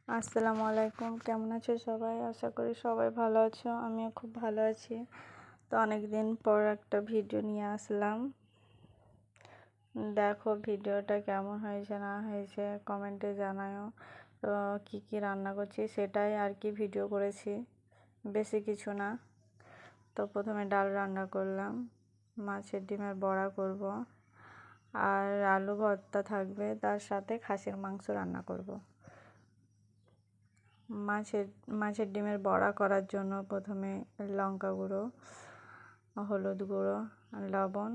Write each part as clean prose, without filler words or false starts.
আসসালামু আলাইকুম, কেমন আছো সবাই? আশা করি সবাই ভালো আছো। আমিও খুব ভালো আছি। তো অনেক দিন পর একটা ভিডিও নিয়ে আসলাম। দেখো ভিডিওটা কেমন হয়েছে না হয়েছে কমেন্টে জানাও। তো কি রান্না করছি সেটাই আর কি ভিডিও করেছি, বেশি কিছু না। তো প্রথমে ডাল রান্না করলাম, মাছের ডিমের বড়া করব, আর আলু ভর্তা থাকবে, তার সাথে খাসির মাংস রান্না করব। মাছের ডিমের বড়া করার জন্য প্রথমে লঙ্কা গুঁড়ো, হলুদ গুঁড়ো, লবণ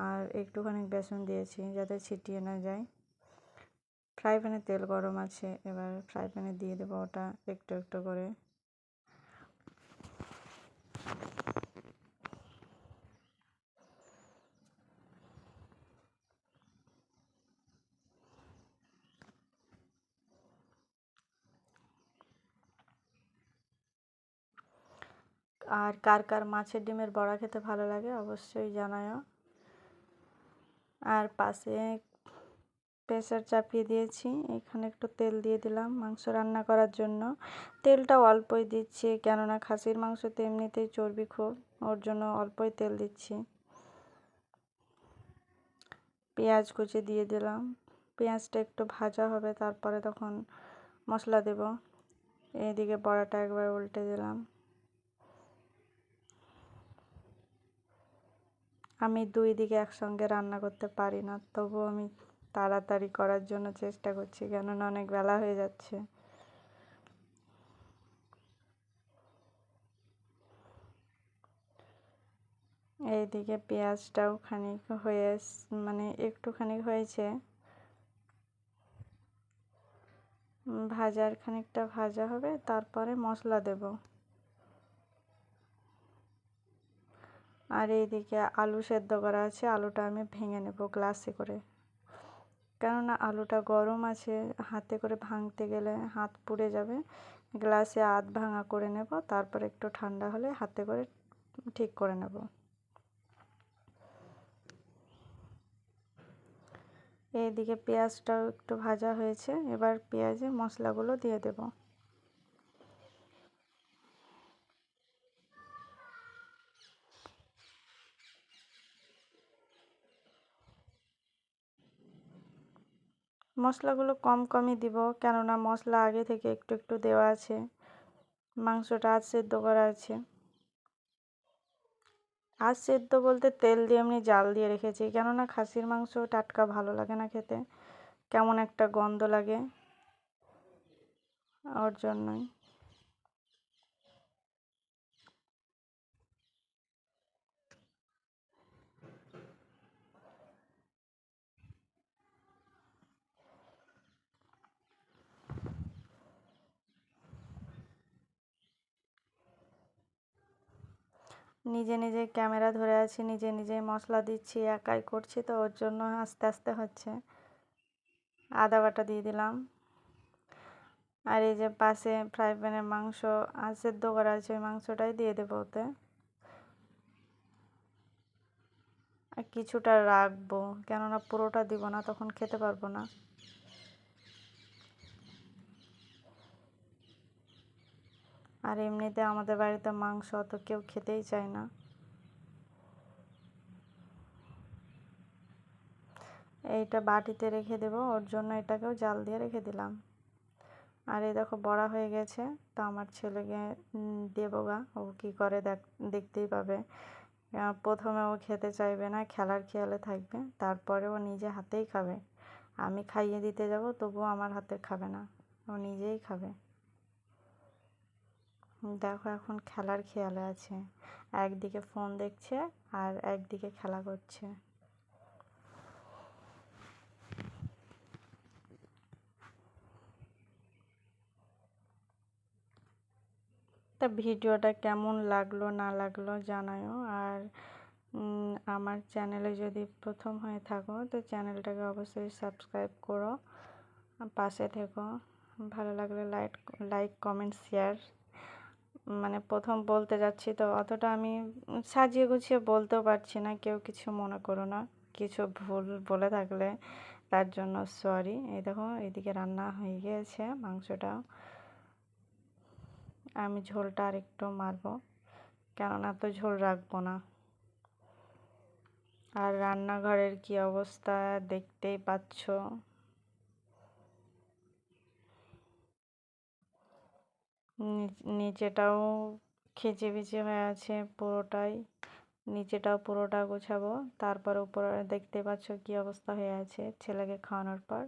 আর একটুখানি বেসন দিয়েছি যাতে ছিটিয়ে না যায়। ফ্রাই প্যানে তেল গরম আছে, এবার ফ্রাই প্যানে দিয়ে দেবো ওটা একটু একটু করে। আর কার কার মাছের ডিমের বড়া খেতে ভালো লাগে অবশ্যই জানাও। আর পাশে প্রেসার চাপিয়ে দিয়েছি, এখানে একটু তেল দিয়ে দিলাম মাংস রান্না করার জন্য। তেলটা অল্পই দিচ্ছি, কেননা খাসির মাংসতে এমনিতেই চর্বি খুব, ওর জন্য অল্পই তেল দিচ্ছি। পেঁয়াজ কুচি দিয়ে দিলাম, পেঁয়াজটা একটু ভাজা হবে, তারপরে তখন মশলা দেব। এইদিকে বড়াটা একবার উল্টে দিলাম। আমি দুই দিকে একসঙ্গে রান্না করতে পারি না, তবুও আমি তাড়াতাড়ি করার জন্য চেষ্টা করছি, কেননা অনেক বেলা হয়ে যাচ্ছে। এইদিকে পেঁয়াজটাও খানিক একটুখানি হয়েছে, খানিকটা ভাজা হবে, তারপরে মশলা দেব। আর এইদিকে আলু সেদ্ধ করা আছে, আলুটা আমি ভেঙে নেব গ্লাসে করে, কেননা আলুটা গরম আছে, হাতে করে ভাঙতে গেলে হাত পুড়ে যাবে। গ্লাসে আধ ভাঙা করে নেব, তারপর একটু ঠান্ডা হলে হাতে করে ঠিক করে নেব। এইদিকে পেঁয়াজটাও একটু ভাজা হয়েছে, এবার পেঁয়াজে মশলাগুলো দিয়ে দেব। মশলাগুলো কম কমই দিব, কেননা মশলা আগে থেকে একটু একটু দেওয়া আছে, মাংসটা আধ সেদ্ধ করা আছে। আধ সেদ্ধ বলতে তেল দিয়ে এমনি জাল দিয়ে রেখেছি, কেননা খাসির মাংস টাটকা ভালো লাগে না খেতে, কেমন একটা গন্ধ লাগে, ওর জন্যই। নিজে নিজে ক্যামেরা ধরে আছি, নিজে নিজেই মশলা দিচ্ছি, একাই করছি, তো ওর জন্য আস্তে আস্তে হচ্ছে। আদা বাটা দিয়ে দিলাম। আর এই যে পাশে ফ্রাই প্যানে মাংস সেদ্ধ করা আছে, ওই মাংসটাই দিয়ে দেবো ওতে। আর কিছুটা রাখবো, কেননা পুরোটা দিব না, তখন খেতে পারবো না। আর এমনিতে আমাদের বাড়িতে মাংস অত কেউ খেতেই চায় না। এইটা বাটিতে রেখে দেবো, ওর জন্য এটাকেও জাল দিয়ে রেখে দিলাম। আর এই দেখো বড়া হয়ে গেছে, তো আমার ছেলেকে দেবো গা, ও কী করে দেখতেই পাবে। প্রথমে ও খেতে চাইবে না, খেলার খেয়ালে থাকবে, তারপরে ও নিজে হাতেই খাবে। আমি খাইয়ে দিতে যাব, তবুও আমার হাতে খাবে না, ও নিজেই খাবে। দেখো এখন খেলার খেয়ালে আছে, একদিকে ফোন দেখছে আর একদিকে খেলা করছে। তা ভিডিওটা কেমন লাগলো না লাগলো জানাও। আর আমার চ্যানেলে যদি প্রথম হয়ে থাকো তো চ্যানেলটাকে অবশ্যই সাবস্ক্রাইব করো, পাশে থেকো। ভালো লাগলে লাইক কমেন্ট শেয়ার। প্রথম বলতে যাচ্ছি, তো অতটা আমি সাজিয়ে গুছিয়ে বলতেও পারছি না, কেউ কিছু মনে করো না, কিছু ভুল বলে থাকলে তার জন্য সরি। এই দেখো এইদিকে রান্না হয়ে গিয়েছে মাংসটা, আমি ঝোলটা আরেকটু মারবো, কেননা তো ঝোল রাখবো না। আর রান্নাঘরের কি অবস্থা দেখতেই পাচ্ছ। নিচেটাও খিচিবিচি হয়ে আছে পুরোটাই, নিচেটাও পুরোটা গোছাবো, তারপর উপরে দেখতে পাচ্ছ কি অবস্থা হয়ে আছে ছেলেকে খাওয়ানোর পর।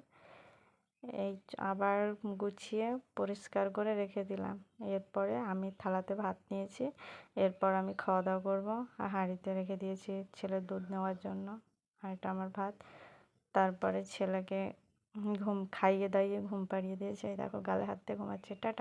এই আবার গুছিয়ে পরিষ্কার করে রেখে দিলাম। এরপরে আমি থালাতে ভাত নিয়েছি, এরপর আমি খাওয়া দাওয়া করবো। আর হাঁড়িতে রেখে দিয়েছি ছেলের দুধ নেওয়ার জন্য, আর এটা আমার ভাত। তারপরে ছেলেকে খাইয়ে দাইয়ে ঘুম পাড়িয়ে দিয়েছে, এই দেখো গালে হাত দিয়ে ঘুমাচ্ছে। টাটা।